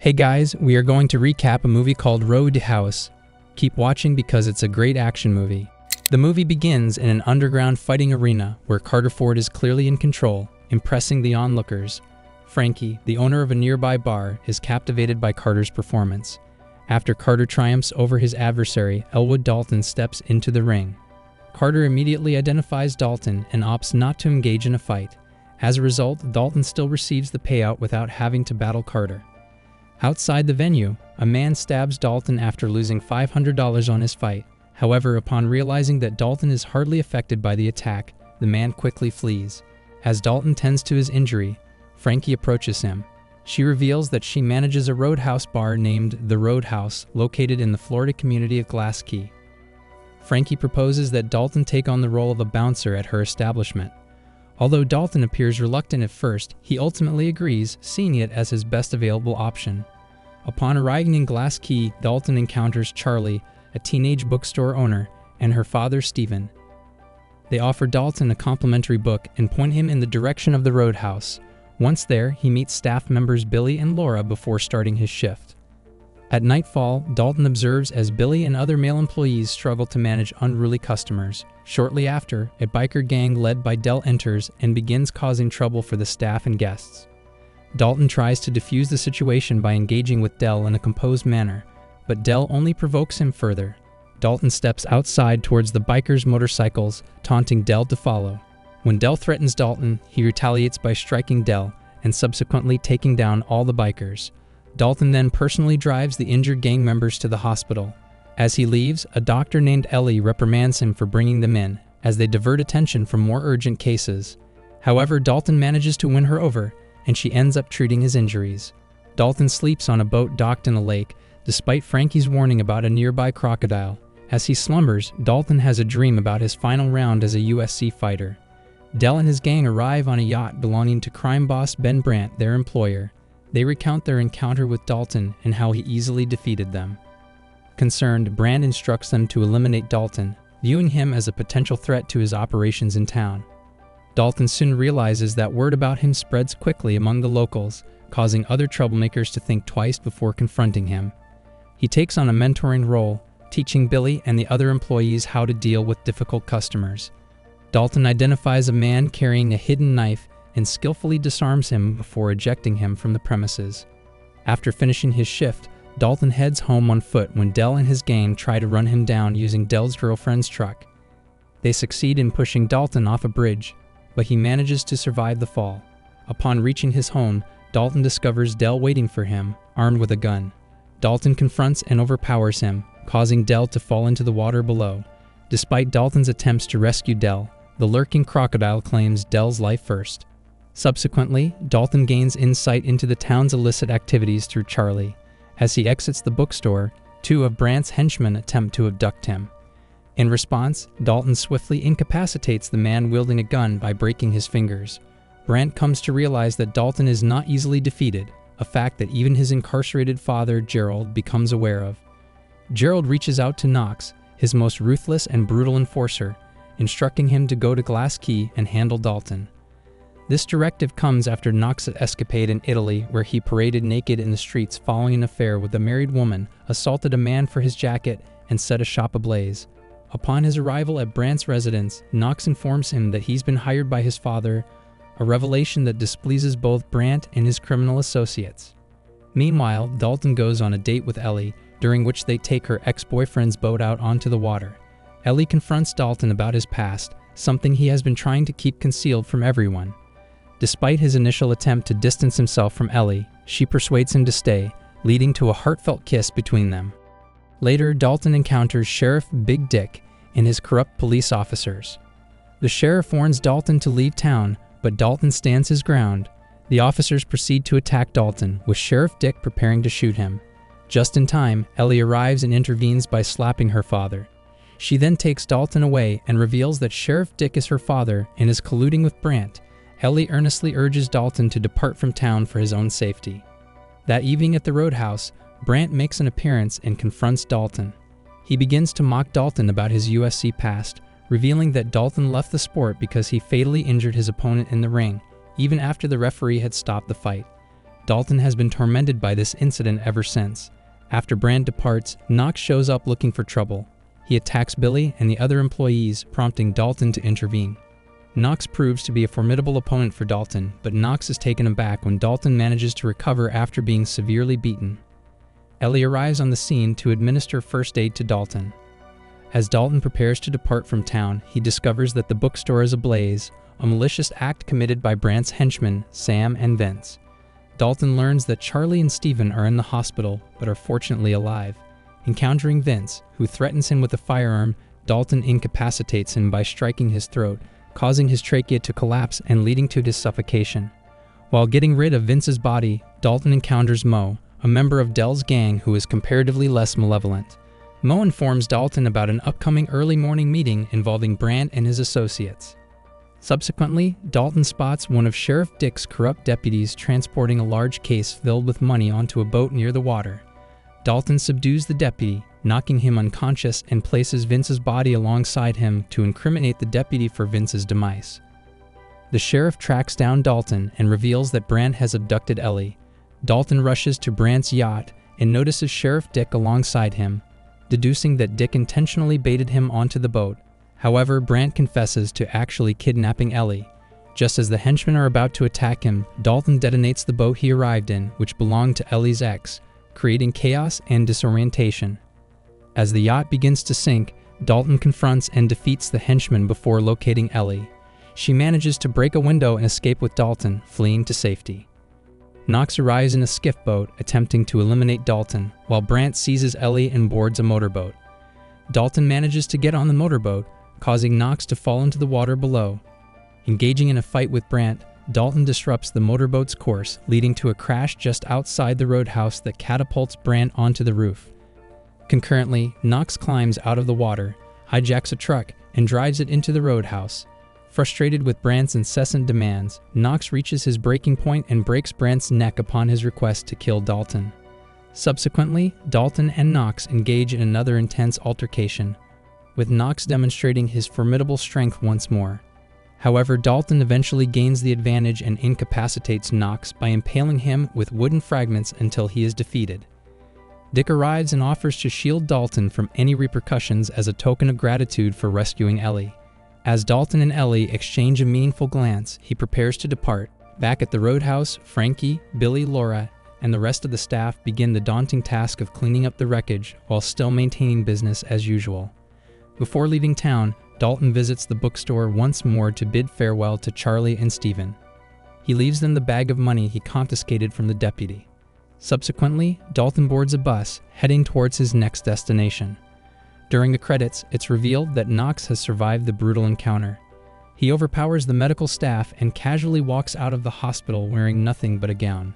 Hey guys, we are going to recap a movie called Roadhouse. Keep watching because it's a great action movie. The movie begins in an underground fighting arena where Carter Ford is clearly in control, impressing the onlookers. Frankie, the owner of a nearby bar, is captivated by Carter's performance. After Carter triumphs over his adversary, Elwood Dalton steps into the ring. Carter immediately identifies Dalton and opts not to engage in a fight. As a result, Dalton still receives the payout without having to battle Carter. Outside the venue, a man stabs Dalton after losing $500 on his fight. However, upon realizing that Dalton is hardly affected by the attack, the man quickly flees. As Dalton tends to his injury, Frankie approaches him. She reveals that she manages a Roadhouse bar named the Roadhouse, located in the Florida community of Glass Key. Frankie proposes that Dalton take on the role of a bouncer at her establishment. Although Dalton appears reluctant at first, he ultimately agrees, seeing it as his best available option. Upon arriving in Glass Key, Dalton encounters Charlie, a teenage bookstore owner, and her father, Stephen. They offer Dalton a complimentary book and point him in the direction of the Roadhouse. Once there, he meets staff members Billy and Laura before starting his shift. At nightfall, Dalton observes as Billy and other male employees struggle to manage unruly customers. Shortly after, a biker gang led by Del enters and begins causing trouble for the staff and guests. Dalton tries to defuse the situation by engaging with Del in a composed manner, but Del only provokes him further. Dalton steps outside towards the bikers' motorcycles, taunting Del to follow. When Del threatens Dalton, he retaliates by striking Del and subsequently taking down all the bikers. Dalton then personally drives the injured gang members to the hospital. As he leaves, a doctor named Ellie reprimands him for bringing them in, as they divert attention from more urgent cases. However, Dalton manages to win her over, and she ends up treating his injuries. Dalton sleeps on a boat docked in a lake, despite Frankie's warning about a nearby crocodile. As he slumbers, Dalton has a dream about his final round as a UFC fighter. Del and his gang arrive on a yacht belonging to crime boss Ben Brandt, their employer. They recount their encounter with Dalton and how he easily defeated them. Concerned, Brandt instructs them to eliminate Dalton, viewing him as a potential threat to his operations in town. Dalton soon realizes that word about him spreads quickly among the locals, causing other troublemakers to think twice before confronting him. He takes on a mentoring role, teaching Billy and the other employees how to deal with difficult customers. Dalton identifies a man carrying a hidden knife and skillfully disarms him before ejecting him from the premises. After finishing his shift, Dalton heads home on foot when Del and his gang try to run him down using Del's girlfriend's truck. They succeed in pushing Dalton off a bridge, but he manages to survive the fall. Upon reaching his home, Dalton discovers Del waiting for him, armed with a gun. Dalton confronts and overpowers him, causing Del to fall into the water below. Despite Dalton's attempts to rescue Del, the lurking crocodile claims Del's life first. Subsequently, Dalton gains insight into the town's illicit activities through Charlie. As he exits the bookstore, two of Brandt's henchmen attempt to abduct him. In response, Dalton swiftly incapacitates the man wielding a gun by breaking his fingers. Brandt comes to realize that Dalton is not easily defeated, a fact that even his incarcerated father, Gerald, becomes aware of. Gerald reaches out to Knox, his most ruthless and brutal enforcer, instructing him to go to Glass Key and handle Dalton. This directive comes after Knox's escapade in Italy, where he paraded naked in the streets following an affair with a married woman, assaulted a man for his jacket, and set a shop ablaze. Upon his arrival at Brandt's residence, Knox informs him that he's been hired by his father, a revelation that displeases both Brandt and his criminal associates. Meanwhile, Dalton goes on a date with Ellie, during which they take her ex-boyfriend's boat out onto the water. Ellie confronts Dalton about his past, something he has been trying to keep concealed from everyone. Despite his initial attempt to distance himself from Ellie, she persuades him to stay, leading to a heartfelt kiss between them. Later, Dalton encounters Sheriff Big Dick and his corrupt police officers. The sheriff warns Dalton to leave town, but Dalton stands his ground. The officers proceed to attack Dalton, with Sheriff Dick preparing to shoot him. Just in time, Ellie arrives and intervenes by slapping her father. She then takes Dalton away and reveals that Sheriff Dick is her father and is colluding with Brandt. Ellie earnestly urges Dalton to depart from town for his own safety. That evening at the Roadhouse, Brandt makes an appearance and confronts Dalton. He begins to mock Dalton about his UFC past, revealing that Dalton left the sport because he fatally injured his opponent in the ring, even after the referee had stopped the fight. Dalton has been tormented by this incident ever since. After Brandt departs, Knox shows up looking for trouble. He attacks Billy and the other employees, prompting Dalton to intervene. Knox proves to be a formidable opponent for Dalton, but Knox is taken aback when Dalton manages to recover after being severely beaten. Ellie arrives on the scene to administer first aid to Dalton. As Dalton prepares to depart from town, he discovers that the bookstore is ablaze, a malicious act committed by Brandt's henchmen, Sam and Vince. Dalton learns that Charlie and Steven are in the hospital, but are fortunately alive. Encountering Vince, who threatens him with a firearm, Dalton incapacitates him by striking his throat, causing his trachea to collapse and leading to his suffocation. While getting rid of Vince's body, Dalton encounters Mo, a member of Dell's gang who is comparatively less malevolent. Mo informs Dalton about an upcoming early morning meeting involving Brandt and his associates. Subsequently, Dalton spots one of Sheriff Dick's corrupt deputies transporting a large case filled with money onto a boat near the water. Dalton subdues the deputy, knocking him unconscious, and places Vince's body alongside him to incriminate the deputy for Vince's demise. The sheriff tracks down Dalton and reveals that Brandt has abducted Ellie. Dalton rushes to Brandt's yacht and notices Sheriff Dick alongside him, deducing that Dick intentionally baited him onto the boat. However, Brandt confesses to actually kidnapping Ellie. Just as the henchmen are about to attack him, Dalton detonates the boat he arrived in, which belonged to Ellie's ex, creating chaos and disorientation. As the yacht begins to sink, Dalton confronts and defeats the henchmen before locating Ellie. She manages to break a window and escape with Dalton, fleeing to safety. Knox arrives in a skiff boat, attempting to eliminate Dalton, while Brandt seizes Ellie and boards a motorboat. Dalton manages to get on the motorboat, causing Knox to fall into the water below. Engaging in a fight with Brandt, Dalton disrupts the motorboat's course, leading to a crash just outside the Roadhouse that catapults Brandt onto the roof. Concurrently, Knox climbs out of the water, hijacks a truck, and drives it into the Roadhouse. Frustrated with Brandt's incessant demands, Knox reaches his breaking point and breaks Brandt's neck upon his request to kill Dalton. Subsequently, Dalton and Knox engage in another intense altercation, with Knox demonstrating his formidable strength once more. However, Dalton eventually gains the advantage and incapacitates Knox by impaling him with wooden fragments until he is defeated. Dick arrives and offers to shield Dalton from any repercussions as a token of gratitude for rescuing Ellie. As Dalton and Ellie exchange a meaningful glance, he prepares to depart. Back at the Roadhouse, Frankie, Billy, Laura, and the rest of the staff begin the daunting task of cleaning up the wreckage while still maintaining business as usual. Before leaving town, Dalton visits the bookstore once more to bid farewell to Charlie and Steven. He leaves them the bag of money he confiscated from the deputy. Subsequently, Dalton boards a bus, heading towards his next destination. During the credits, it's revealed that Knox has survived the brutal encounter. He overpowers the medical staff and casually walks out of the hospital wearing nothing but a gown.